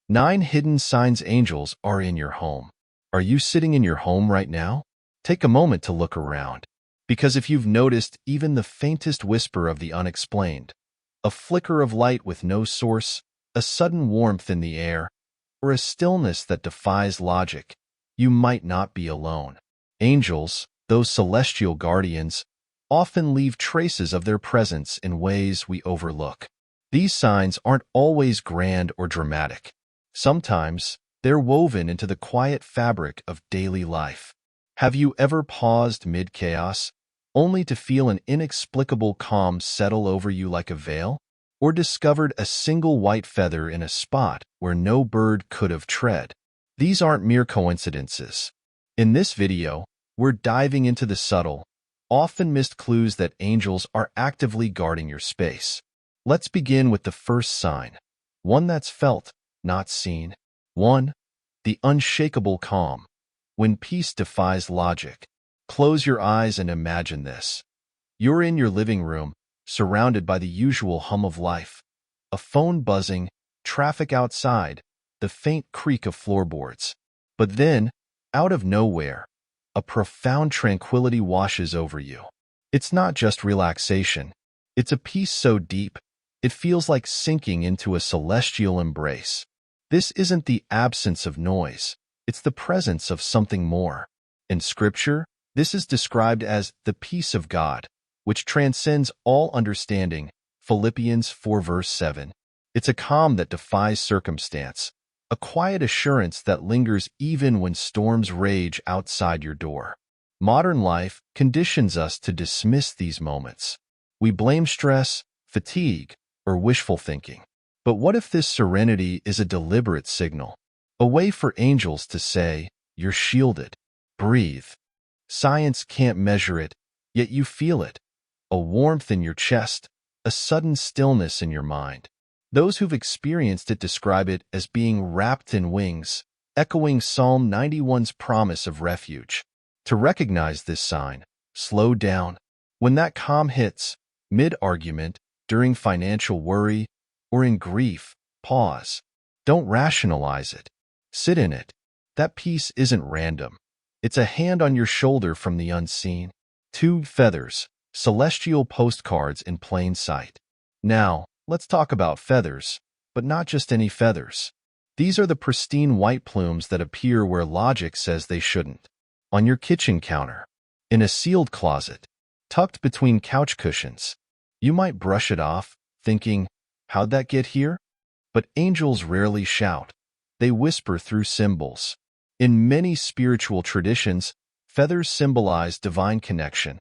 9 hidden signs angels are in your home. Are you sitting in your home right now? Take a moment to look around. Because if you've noticed even the faintest whisper of the unexplained, a flicker of light with no source, a sudden warmth in the air, or a stillness that defies logic, you might not be alone. Angels, those celestial guardians, often leave traces of their presence in ways we overlook. These signs aren't always grand or dramatic. Sometimes, they're woven into the quiet fabric of daily life. Have you ever paused mid-chaos, only to feel an inexplicable calm settle over you like a veil? Or discovered a single white feather in a spot where no bird could have tread? These aren't mere coincidences. In this video, we're diving into the subtle, often missed clues that angels are actively guarding your space. Let's begin with the first sign, one that's felt, not seen. 1. The unshakable calm. When peace defies logic. Close your eyes and imagine this. You're in your living room, surrounded by the usual hum of life. A phone buzzing, traffic outside, the faint creak of floorboards. But then, out of nowhere, a profound tranquility washes over you. It's not just relaxation. It's a peace so deep, it feels like sinking into a celestial embrace. This isn't the absence of noise. It's the presence of something more. In Scripture, this is described as the peace of God, which transcends all understanding. Philippians 4 verse 7. It's a calm that defies circumstance, a quiet assurance that lingers even when storms rage outside your door. Modern life conditions us to dismiss these moments. We blame stress, fatigue, or wishful thinking. But what if this serenity is a deliberate signal? A way for angels to say, you're shielded. Breathe. Science can't measure it, yet you feel it. A warmth in your chest, a sudden stillness in your mind. Those who've experienced it describe it as being wrapped in wings, echoing Psalm 91's promise of refuge. To recognize this sign, slow down. When that calm hits, mid-argument, during financial worry, or in grief, pause. Don't rationalize it. Sit in it. That peace isn't random. It's a hand on your shoulder from the unseen. 2 feathers, celestial postcards in plain sight. Now, let's talk about feathers, but not just any feathers. These are the pristine white plumes that appear where logic says they shouldn't. On your kitchen counter, in a sealed closet, tucked between couch cushions. You might brush it off, thinking, how'd that get here? But angels rarely shout. They whisper through symbols. In many spiritual traditions, feathers symbolize divine connection,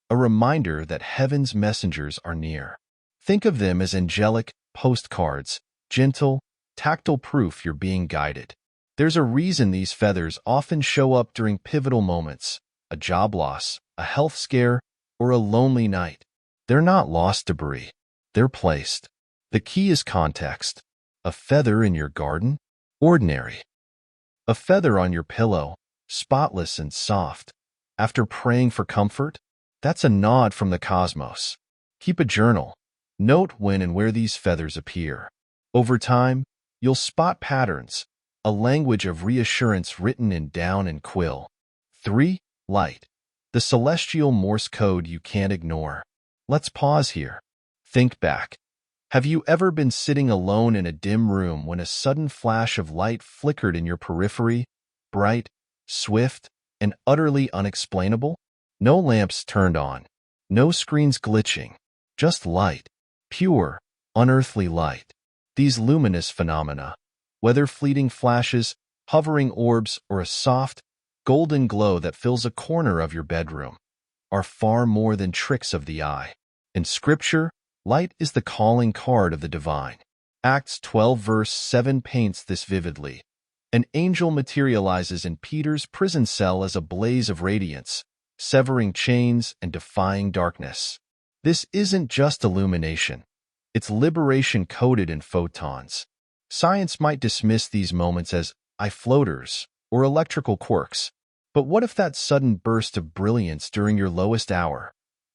a reminder that heaven's messengers are near. Think of them as angelic postcards, gentle, tactile proof you're being guided. There's a reason these feathers often show up during pivotal moments, a job loss, a health scare, or a lonely night. They're not lost debris. They're placed. The key is context. A feather in your garden? Ordinary. A feather on your pillow? Spotless and soft. After praying for comfort? That's a nod from the cosmos. Keep a journal. Note when and where these feathers appear. Over time, you'll spot patterns, a language of reassurance written in down and quill. 3. Light. The celestial Morse code you can't ignore. Let's pause here. Think back. Have you ever been sitting alone in a dim room when a sudden flash of light flickered in your periphery, bright, swift, and utterly unexplainable? No lamps turned on, no screens glitching, just light, pure, unearthly light. These luminous phenomena, whether fleeting flashes, hovering orbs, or a soft, golden glow that fills a corner of your bedroom, are far more than tricks of the eye. In Scripture, light is the calling card of the divine. Acts 12 verse 7 paints this vividly. An angel materializes in Peter's prison cell as a blaze of radiance, severing chains and defying darkness. This isn't just illumination. It's liberation coded in photons. Science might dismiss these moments as eye floaters or electrical quirks. But what if that sudden burst of brilliance during your lowest hour,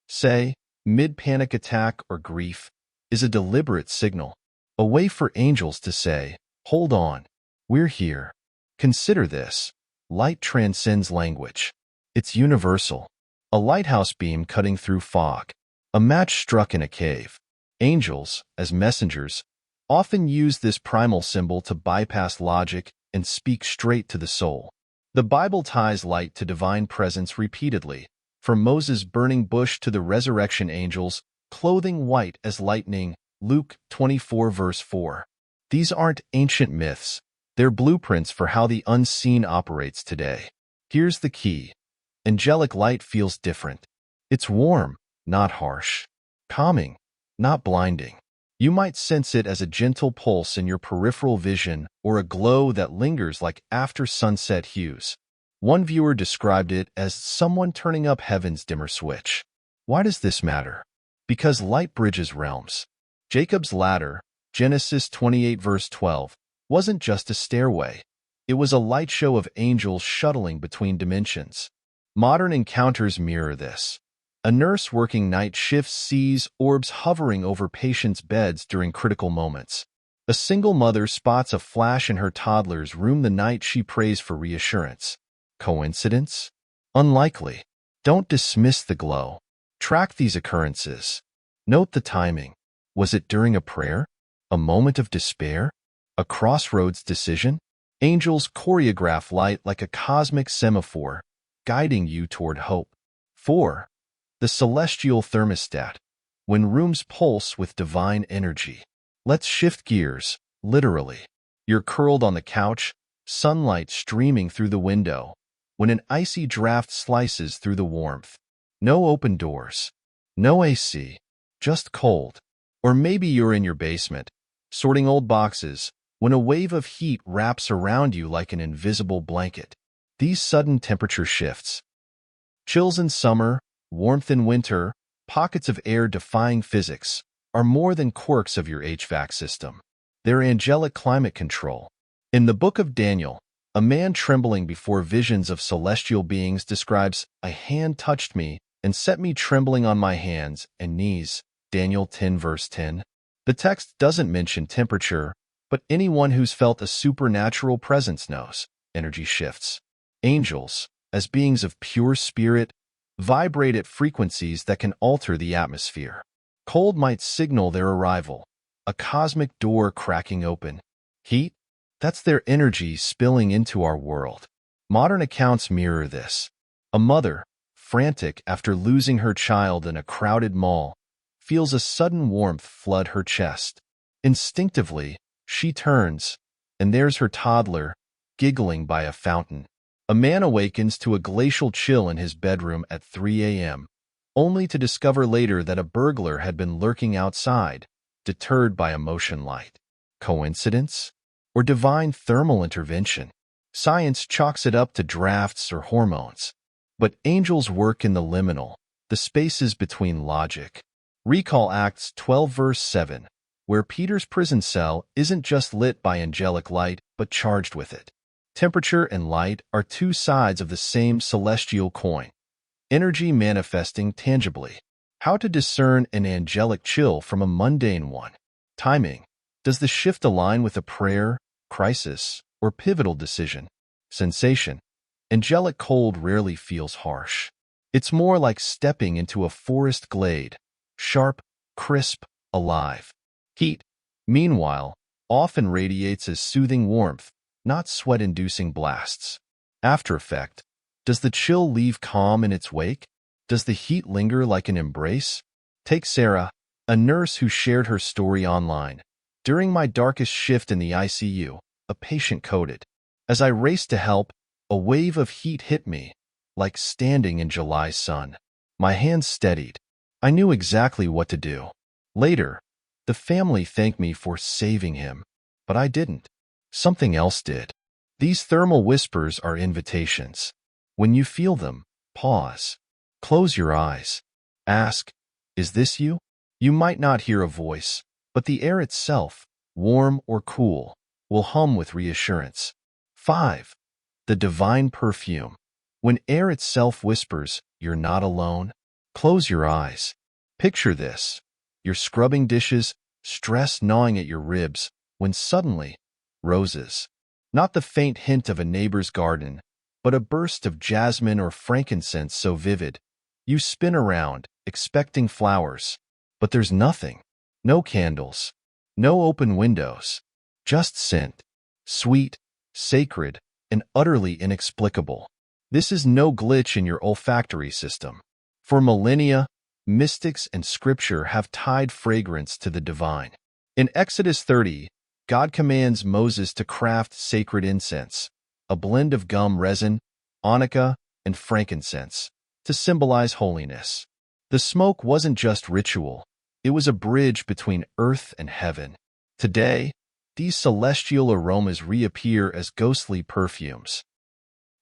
say, mid-panic attack or grief, is a deliberate signal, a way for angels to say, hold on, We're here. Consider this. Light transcends language. It's universal. A lighthouse beam cutting through fog. A match struck in a cave. Angels, as messengers, often use this primal symbol to bypass logic and speak straight to the soul. The Bible ties light to divine presence repeatedly, from Moses' burning bush to the resurrection angels, clothing white as lightning, Luke 24 verse 4. These aren't ancient myths. They're blueprints for how the unseen operates today. Here's the key. Angelic light feels different. It's warm, not harsh. Calming, not blinding. You might sense it as a gentle pulse in your peripheral vision or a glow that lingers like after-sunset hues. One viewer described it as someone turning up heaven's dimmer switch. Why does this matter? Because light bridges realms. Jacob's ladder, Genesis 28 verse 12, wasn't just a stairway. It was a light show of angels shuttling between dimensions. Modern encounters mirror this. A nurse working night shifts sees orbs hovering over patients' beds during critical moments. A single mother spots a flash in her toddler's room the night she prays for reassurance. Coincidence? Unlikely. Don't dismiss the glow. Track these occurrences. Note the timing. Was it during a prayer? A moment of despair? A crossroads decision? Angels choreograph light like a cosmic semaphore, guiding you toward hope. 4. The celestial thermostat, when rooms pulse with divine energy. Let's shift gears, literally. You're curled on the couch, sunlight streaming through the window, when an icy draft slices through the warmth. No open doors, no AC, just cold. Or maybe you're in your basement, sorting old boxes, when a wave of heat wraps around you like an invisible blanket. These sudden temperature shifts. Chills in summer, warmth in winter, pockets of air defying physics, are more than quirks of your HVAC system. They're angelic climate control. In the book of Daniel, a man trembling before visions of celestial beings describes, "A hand touched me and set me trembling on my hands and knees." Daniel 10 verse 10. The text doesn't mention temperature, but anyone who's felt a supernatural presence knows. Energy shifts. Angels, as beings of pure spirit, vibrate at frequencies that can alter the atmosphere. Cold might signal their arrival, a cosmic door cracking open. Heat? That's their energy spilling into our world. Modern accounts mirror this. A mother, frantic after losing her child in a crowded mall, feels a sudden warmth flood her chest. Instinctively, she turns, and there's her toddler, giggling by a fountain. A man awakens to a glacial chill in his bedroom at 3 a.m., only to discover later that a burglar had been lurking outside, deterred by a motion light. Coincidence? Or divine thermal intervention? Science chalks it up to drafts or hormones. But angels work in the liminal, the spaces between logic. Recall Acts 12 verse 7, where Peter's prison cell isn't just lit by angelic light, but charged with it. Temperature and light are two sides of the same celestial coin, energy manifesting tangibly. How to discern an angelic chill from a mundane one? Timing. Does the shift align with a prayer, crisis, or pivotal decision? Sensation. Angelic cold rarely feels harsh. It's more like stepping into a forest glade, sharp, crisp, alive. Heat, meanwhile, often radiates as soothing warmth, not sweat-inducing blasts. After effect. Does the chill leave calm in its wake? Does the heat linger like an embrace? Take Sarah, a nurse who shared her story online. During my darkest shift in the ICU, a patient coded. As I raced to help, a wave of heat hit me, like standing in July sun. My hands steadied. I knew exactly what to do. Later, the family thanked me for saving him, but I didn't. Something else did. These thermal whispers are invitations. When you feel them, pause. Close your eyes. Ask, "Is this you?" You might not hear a voice, but the air itself, warm or cool, will hum with reassurance. 5. The divine perfume. When air itself whispers, "You're not alone," close your eyes. Picture this. You're scrubbing dishes, stress gnawing at your ribs, when suddenly, roses. Not the faint hint of a neighbor's garden, but a burst of jasmine or frankincense so vivid. You spin around, expecting flowers, but there's nothing. No candles, no open windows, just scent. Sweet, sacred, and utterly inexplicable. This is no glitch in your olfactory system. For millennia, mystics and scripture have tied fragrance to the divine. In Exodus 30, God commands Moses to craft sacred incense, a blend of gum resin, onycha, and frankincense, to symbolize holiness. The smoke wasn't just ritual, it was a bridge between earth and heaven. Today, these celestial aromas reappear as ghostly perfumes.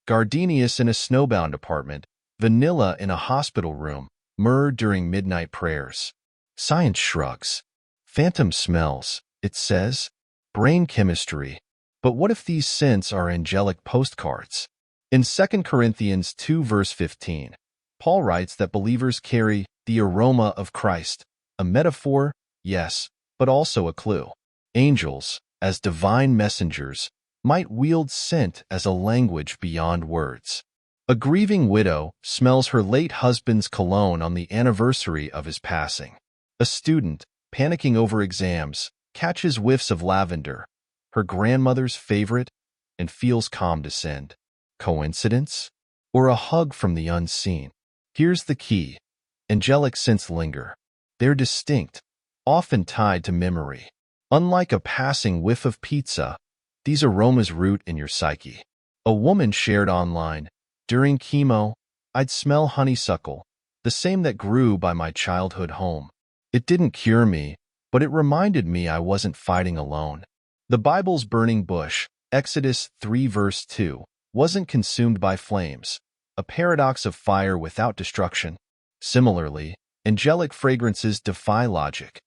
Gardenias in a snowbound apartment, vanilla in a hospital room, myrrh during midnight prayers. Science shrugs. Phantom smells, it says. Brain chemistry. But what if these scents are angelic postcards? In 2 Corinthians 2 verse 15, Paul writes that believers carry the aroma of Christ, a metaphor, yes, but also a clue. Angels, as divine messengers, might wield scent as a language beyond words. A grieving widow smells her late husband's cologne on the anniversary of his passing. A student, panicking over exams, catches whiffs of lavender, her grandmother's favorite, and feels calm descend. Coincidence? Or a hug from the unseen? Here's the key. Angelic scents linger. They're distinct, often tied to memory. Unlike a passing whiff of pizza, these aromas root in your psyche. A woman shared online, "During chemo, I'd smell honeysuckle, the same that grew by my childhood home. It didn't cure me, but it reminded me I wasn't fighting alone." The Bible's burning bush, Exodus 3 verse 2, wasn't consumed by flames, a paradox of fire without destruction. Similarly, angelic fragrances defy logic.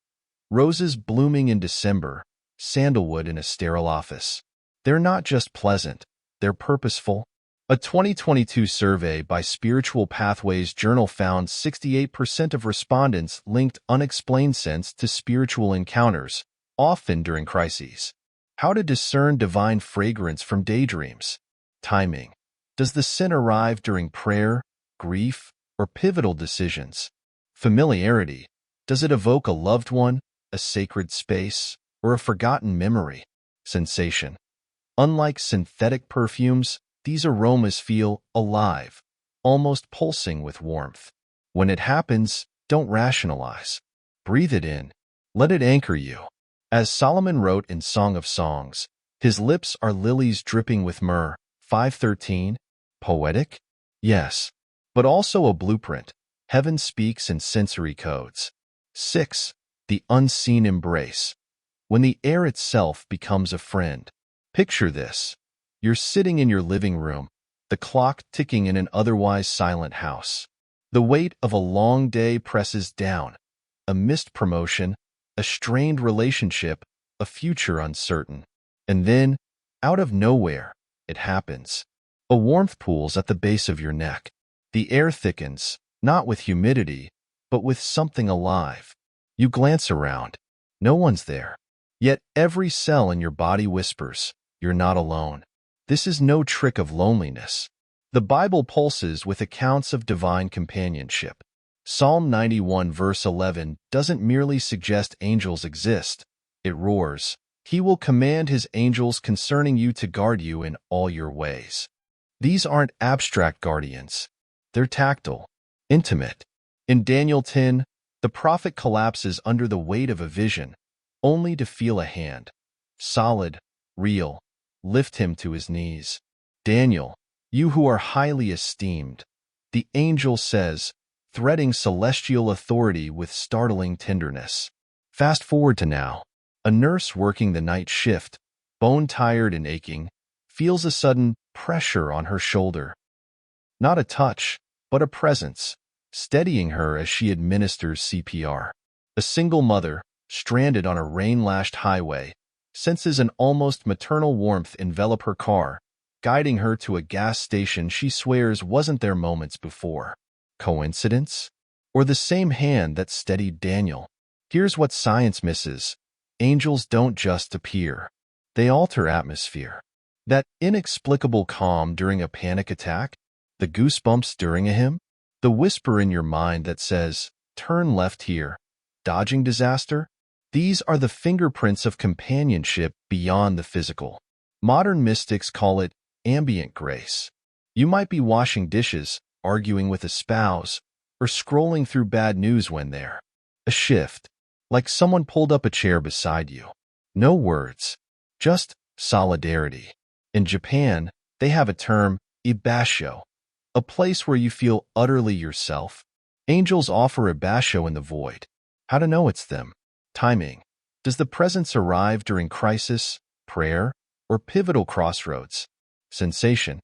Roses blooming in December, sandalwood in a sterile office. They're not just pleasant, they're purposeful. A 2022 survey by Spiritual Pathways Journal found 68% of respondents linked unexplained scents to spiritual encounters, often during crises. How to discern divine fragrance from daydreams? Timing. Does the scent arrive during prayer, grief, or pivotal decisions? Familiarity. Does it evoke a loved one, a sacred space, or a forgotten memory? Sensation. Unlike synthetic perfumes, these aromas feel alive, almost pulsing with warmth. When it happens, don't rationalize. Breathe it in. Let it anchor you. As Solomon wrote in Song of Songs, his lips are lilies dripping with myrrh. 5:13. Poetic? Yes. But also a blueprint. Heaven speaks in sensory codes. 6. The unseen embrace. When the air itself becomes a friend. Picture this. You're sitting in your living room, the clock ticking in an otherwise silent house. The weight of a long day presses down. A missed promotion, a strained relationship, a future uncertain. And then, out of nowhere, it happens. A warmth pools at the base of your neck. The air thickens, not with humidity, but with something alive. You glance around. No one's there. Yet every cell in your body whispers, you're not alone. This is no trick of loneliness. The Bible pulses with accounts of divine companionship. Psalm 91 verse 11 doesn't merely suggest angels exist. It roars, "He will command his angels concerning you to guard you in all your ways." These aren't abstract guardians. They're tactile, intimate. In Daniel 10, the prophet collapses under the weight of a vision, only to feel a hand, solid, real, lift him to his knees. "Daniel, you who are highly esteemed," the angel says, threading celestial authority with startling tenderness. Fast forward to now. A nurse working the night shift, bone-tired and aching, feels a sudden pressure on her shoulder. Not a touch, but a presence, steadying her as she administers CPR. A single mother, stranded on a rain-lashed highway, senses an almost maternal warmth envelop her car, guiding her to a gas station she swears wasn't there moments before. Coincidence? Or the same hand that steadied Daniel? Here's what science misses. Angels don't just appear. They alter atmosphere. That inexplicable calm during a panic attack? The goosebumps during a hymn? The whisper in your mind that says, turn left here, dodging disaster? These are the fingerprints of companionship beyond the physical. Modern mystics call it ambient grace. You might be washing dishes, arguing with a spouse, or scrolling through bad news when there. A shift, like someone pulled up a chair beside you. No words, just solidarity. In Japan, they have a term, ibasho, a place where you feel utterly yourself. Angels offer a basho in the void. How to know it's them? Timing. Does the presence arrive during crisis, prayer, or pivotal crossroads? Sensation.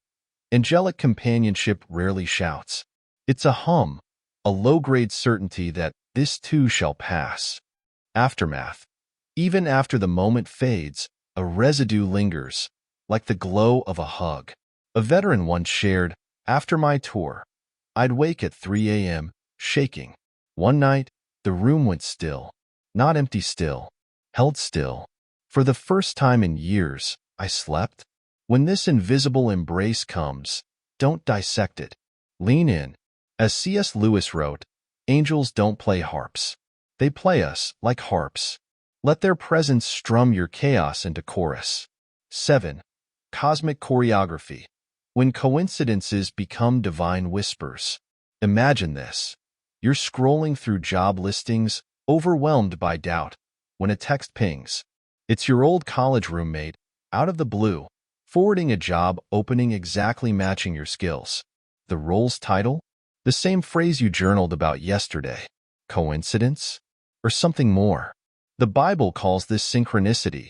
Angelic companionship rarely shouts. It's a hum, a low-grade certainty that this too shall pass. Aftermath. Even after the moment fades, a residue lingers, like the glow of a hug. A veteran once shared, after my tour, I'd wake at 3 a.m., shaking. One night, the room went still. Not empty still, held still. For the first time in years, I slept. When this invisible embrace comes, don't dissect it. Lean in. As C.S. Lewis wrote, angels don't play harps. They play us like harps. Let their presence strum your chaos into chorus. 7. Cosmic choreography. When coincidences become divine whispers. Imagine this. You're scrolling through job listings, overwhelmed by doubt, when a text pings. It's your old college roommate, out of the blue, forwarding a job opening exactly matching your skills. The role's title? The same phrase you journaled about yesterday. Coincidence? Or something more? The Bible calls this synchronicity,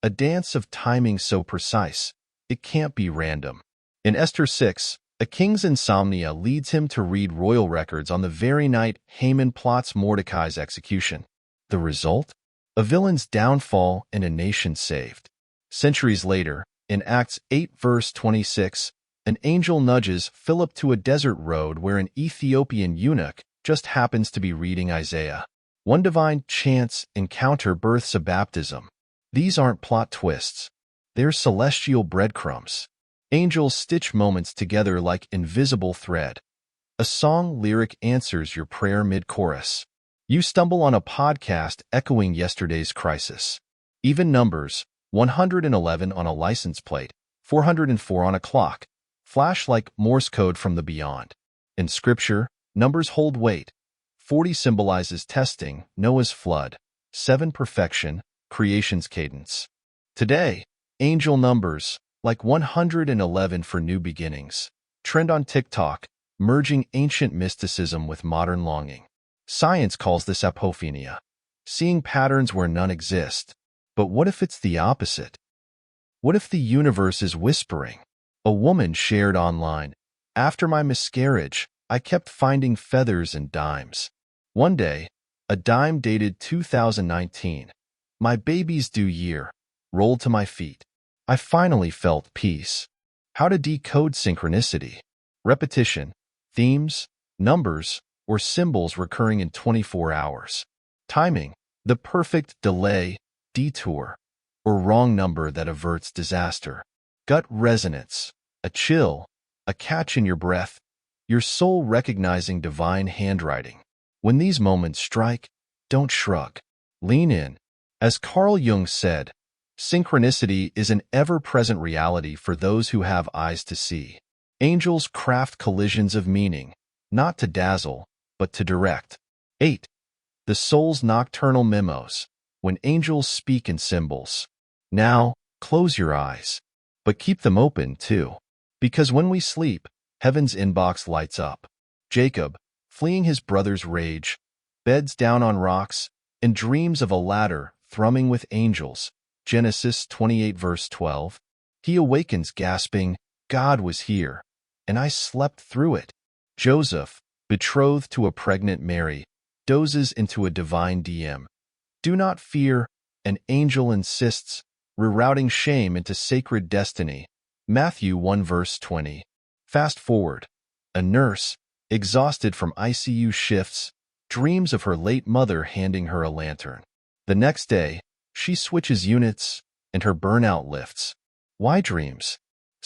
a dance of timing so precise, it can't be random. In Esther 6, a king's insomnia leads him to read royal records on the very night Haman plots Mordecai's execution. The result? A villain's downfall and a nation saved. Centuries later, in Acts 8 verse 26, an angel nudges Philip to a desert road where an Ethiopian eunuch just happens to be reading Isaiah. One divine chance encounter births a baptism. These aren't plot twists. They're celestial breadcrumbs. Angels stitch moments together like invisible thread. A song lyric answers your prayer mid-chorus. You stumble on a podcast echoing yesterday's crisis. Even numbers, 111 on a license plate, 404 on a clock, flash like Morse code from the beyond. In Scripture, numbers hold weight. 40 symbolizes testing, Noah's flood. 7 perfection, creation's cadence. Today, angel numbers, like 111 for new beginnings, trend on TikTok, merging ancient mysticism with modern longing. Science calls this apophenia, seeing patterns where none exist. But what if it's the opposite? What if the universe is whispering? A woman shared online, after my miscarriage, I kept finding feathers and dimes. One day, a dime dated 2019, my baby's due year, rolled to my feet. I finally felt peace. How to decode synchronicity? Repetition, themes, numbers, or symbols recurring in 24 hours. Timing, the perfect delay, detour, or wrong number that averts disaster. Gut resonance, a chill, a catch in your breath, your soul recognizing divine handwriting. When these moments strike, don't shrug. Lean in. As Carl Jung said, synchronicity is an ever-present reality for those who have eyes to see. Angels craft collisions of meaning, not to dazzle, but to direct. 8. The soul's nocturnal memos, when angels speak in symbols. Now, close your eyes, but keep them open too. Because when we sleep, heaven's inbox lights up. Jacob, fleeing his brother's rage, beds down on rocks, and dreams of a ladder thrumming with angels. Genesis 28 verse 12. He awakens gasping, God was here, and I slept through it. Joseph, betrothed to a pregnant Mary, dozes into a divine DM. Do not fear, an angel insists, rerouting shame into sacred destiny. Matthew 1 verse 20. Fast forward. A nurse, exhausted from ICU shifts, dreams of her late mother handing her a lantern. The next day, she switches units, and her burnout lifts. Why dreams?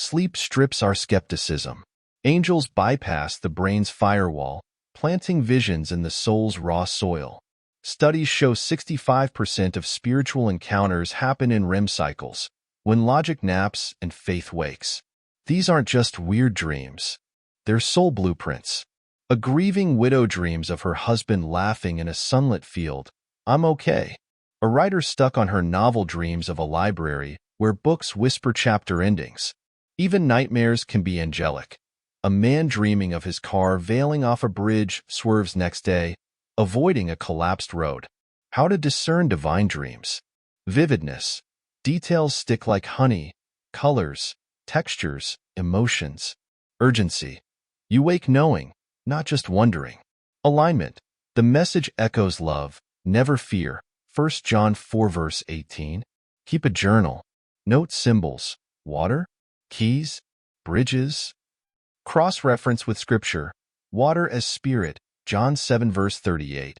Sleep strips our skepticism. Angels bypass the brain's firewall, planting visions in the soul's raw soil. Studies show 65% of spiritual encounters happen in REM cycles, when logic naps and faith wakes. These aren't just weird dreams. They're soul blueprints. A grieving widow dreams of her husband laughing in a sunlit field. I'm okay. A writer stuck on her novel dreams of a library where books whisper chapter endings. Even nightmares can be angelic. A man dreaming of his car veiling off a bridge swerves next day, avoiding a collapsed road. How to discern divine dreams. Vividness. Details stick like honey. Colors, textures, emotions. Urgency. You wake knowing, not just wondering. Alignment. The message echoes love, never fear. 1 John 4 verse 18. Keep a journal. Note symbols. Water, keys, bridges. Cross-reference with Scripture. Water as spirit. John 7 verse 38.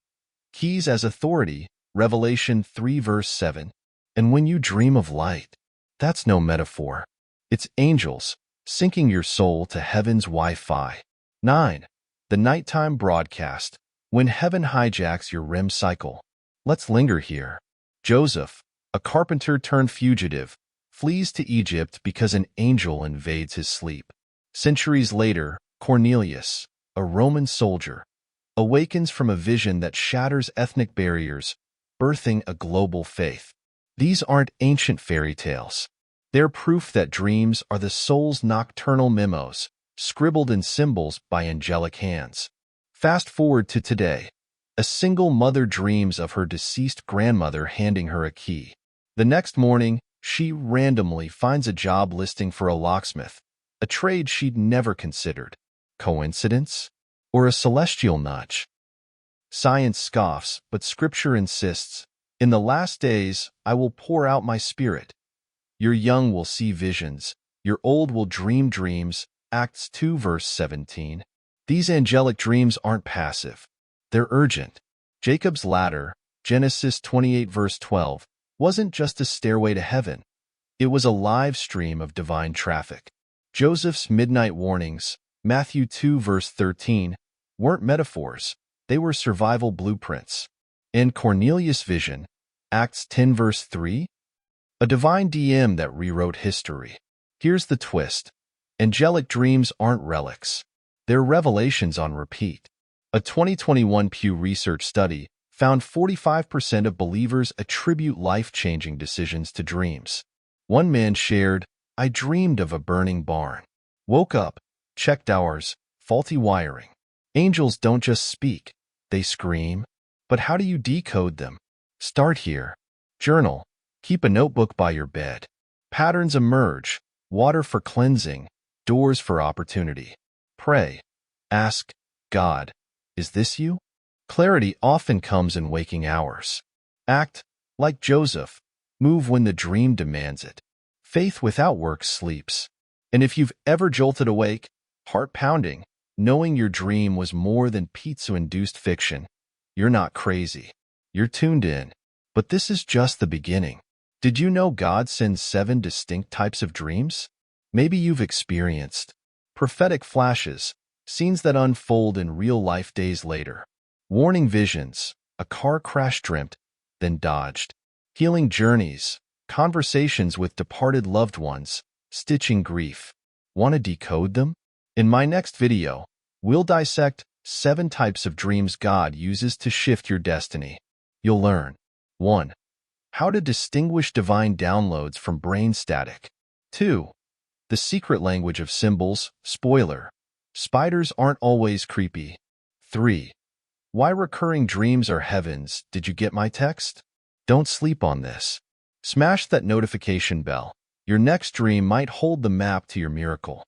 Keys as authority. Revelation 3 verse 7. And when you dream of light, that's no metaphor. It's angels, syncing your soul to heaven's Wi-Fi. 9. The nighttime broadcast. When heaven hijacks your REM cycle. Let's linger here. Joseph, a carpenter turned fugitive, flees to Egypt because an angel invades his sleep. Centuries later, Cornelius, a Roman soldier, awakens from a vision that shatters ethnic barriers, birthing a global faith. These aren't ancient fairy tales. They're proof that dreams are the soul's nocturnal memos, scribbled in symbols by angelic hands. Fast forward to today. A single mother dreams of her deceased grandmother handing her a key. The next morning, she randomly finds a job listing for a locksmith, a trade she'd never considered. Coincidence? Or a celestial nudge? Science scoffs, but Scripture insists, "In the last days, I will pour out my Spirit. Your young will see visions, your old will dream dreams." Acts 2 verse 17. These angelic dreams aren't passive. They're urgent. Jacob's ladder, Genesis 28 verse 12, wasn't just a stairway to heaven. It was a live stream of divine traffic. Joseph's midnight warnings, Matthew 2 verse 13, weren't metaphors. They were survival blueprints. And Cornelius' vision, Acts 10 verse 3, a divine DM that rewrote history. Here's the twist. Angelic dreams aren't relics. They're revelations on repeat. A 2021 Pew Research study found 45% of believers attribute life-changing decisions to dreams. One man shared, "I dreamed of a burning barn. Woke up, checked hours, faulty wiring." Angels don't just speak, they scream. But how do you decode them? Start here. Journal. Keep a notebook by your bed. Patterns emerge. Water for cleansing, doors for opportunity. Pray. Ask, God, is this you? Clarity often comes in waking hours. Act like Joseph. Move when the dream demands it. Faith without work sleeps. And if you've ever jolted awake, heart pounding, knowing your dream was more than pizza-induced fiction, you're not crazy. You're tuned in. But this is just the beginning. Did you know God sends 7 distinct types of dreams? Maybe you've experienced prophetic flashes, scenes that unfold in real life days later. Warning visions, a car crash dreamt, then dodged. Healing journeys, conversations with departed loved ones, stitching grief. Want to decode them? In my next video, we'll dissect 7 types of dreams God uses to shift your destiny. You'll learn 1. How to distinguish divine downloads from brain static. 2. The secret language of symbols. Spoiler: spiders aren't always creepy. 3. Why recurring dreams are heavens. Did you get my text? Don't sleep on this. Smash that notification bell. Your next dream might hold the map to your miracle.